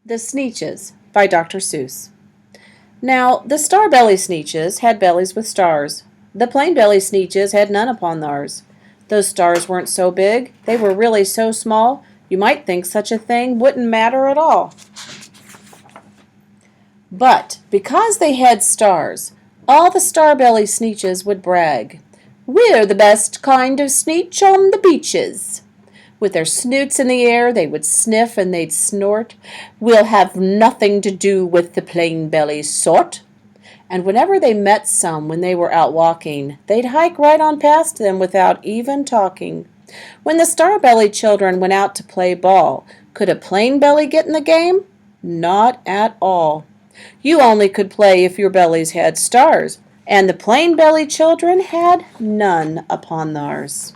The Sneetches by Dr. Seuss. Now, the star-belly Sneetches had bellies with stars. The plain-belly Sneetches had none upon theirs. Those stars weren't so big, they were really so small, you might think such a thing wouldn't matter at all. But because they had stars, all the star-belly Sneetches would brag. "We're the best kind of Sneetch on the beaches." With their snoots in the air, they would sniff and they'd snort. "We'll have nothing to do with the plain-belly sort." And whenever they met some when they were out walking, they'd hike right on past them without even talking. When the star-belly children went out to play ball, could a plain-belly get in the game? Not at all. You only could play if your bellies had stars, and the plain-belly children had none upon theirs.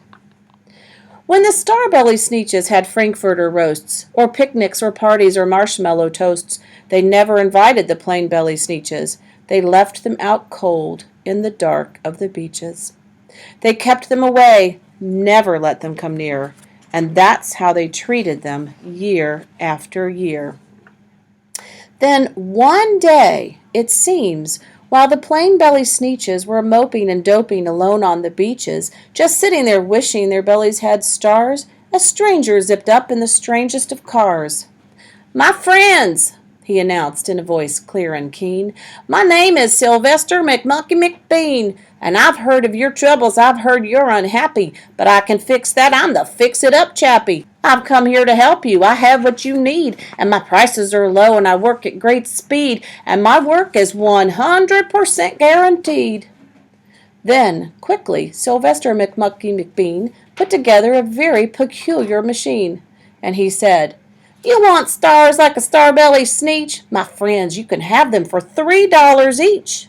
When the star-belly Sneetches had frankfurter roasts, or picnics or parties or marshmallow toasts, they never invited the plain-belly Sneetches. They left them out cold in the dark of the beaches. They kept them away, never let them come near, and that's how they treated them year after year. Then one day, it seems, while the plain-belly Sneetches were moping and doping alone on the beaches, just sitting there wishing their bellies had stars, a stranger zipped up in the strangest of cars. "My friends," he announced in a voice clear and keen, "my name is Sylvester McMonkey McBean, and I've heard of your troubles. I've heard you're unhappy, but I can fix that. I'm the fix-it-up chappie. I've come here to help you. I have what you need, and my prices are low, and I work at great speed, and my work is 100% guaranteed." Then, quickly, Sylvester McMonkey McBean put together a very peculiar machine, and he said, "You want stars like a star-belly Sneetch? My friends, you can have them for $3 each.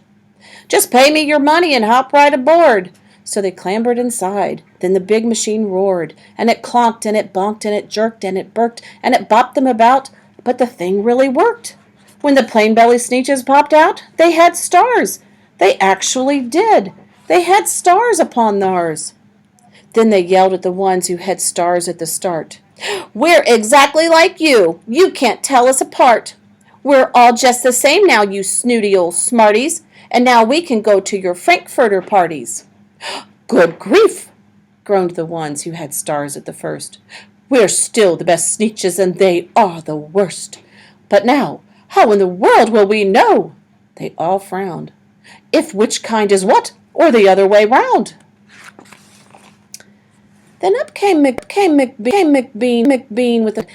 Just pay me your money and hop right aboard." So they clambered inside. Then the big machine roared, and it clonked, and it bonked, and it jerked, and it burked, and it bopped them about, but the thing really worked. When the plain-belly Sneetches popped out, they had stars. They actually did. They had stars upon theirs. Then they yelled at the ones who had stars at the start. "We're exactly like you. You can't tell us apart. We're all just the same now, you snooty old smarties, and now we can go to your frankfurter parties." "Good grief!" groaned the ones who had stars at the first. "We're still the best Sneetches, and they are the worst. But now, how in the world will we know?" They all frowned. "If which kind is what, or the other way round?" Then up came McBean with a,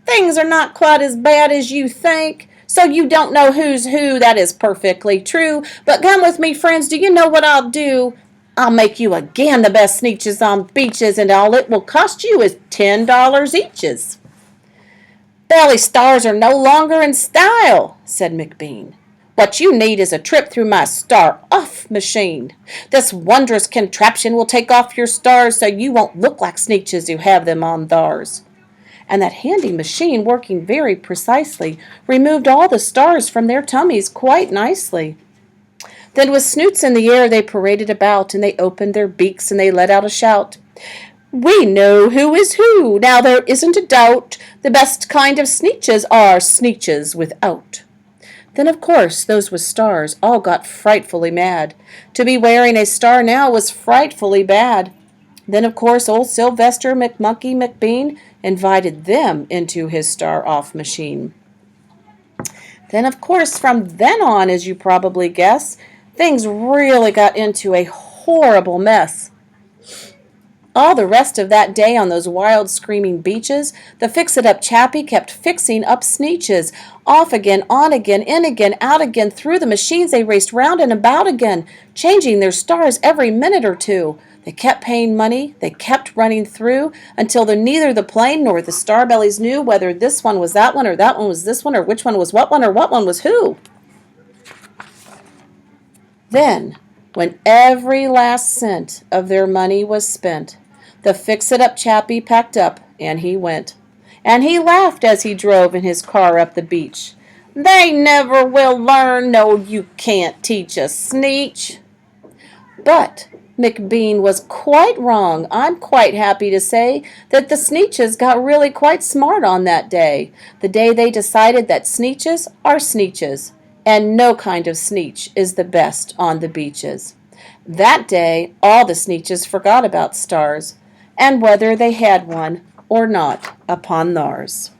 "Things are not quite as bad as you think. So you don't know who's who, that is perfectly true. But come with me, friends, do you know what I'll do? I'll make you again the best Sneetches on beaches, and all it will cost you is $10 eaches." "Belly stars are no longer in style," said McBean. "What you need is a trip through my star-off machine. This wondrous contraption will take off your stars so you won't look like Sneetches who have them on theirs." And that handy machine, working very precisely, removed all the stars from their tummies quite nicely. Then with snoots in the air they paraded about, and they opened their beaks and they let out a shout. "We know who is who, now there isn't a doubt. The best kind of Sneetches are Sneetches without." Then, of course, those with stars all got frightfully mad. To be wearing a star now was frightfully bad. Then, of course, old Sylvester McMonkey McBean invited them into his star-off machine. Then, of course, from then on, as you probably guess, things really got into a horrible mess. All the rest of that day on those wild screaming beaches, the fix-it-up chappie kept fixing up Sneetches. Off again, on again, in again, out again, through the machines they raced round and about again, changing their stars every minute or two. They kept paying money, they kept running through, until neither the plain nor the star-bellies knew whether this one was that one, or that one was this one, or which one was what one, or what one was who. Then, when every last cent of their money was spent, the fix-it-up chappie packed up, and he went. And he laughed as he drove in his car up the beach. "They never will learn, no, you can't teach a Sneetch." But McBean was quite wrong. I'm quite happy to say that the Sneetches got really quite smart on that day, the day they decided that Sneetches are Sneetches, and no kind of Sneetch is the best on the beaches. That day, all the Sneetches forgot about stars, and whether they had one or not upon theirs.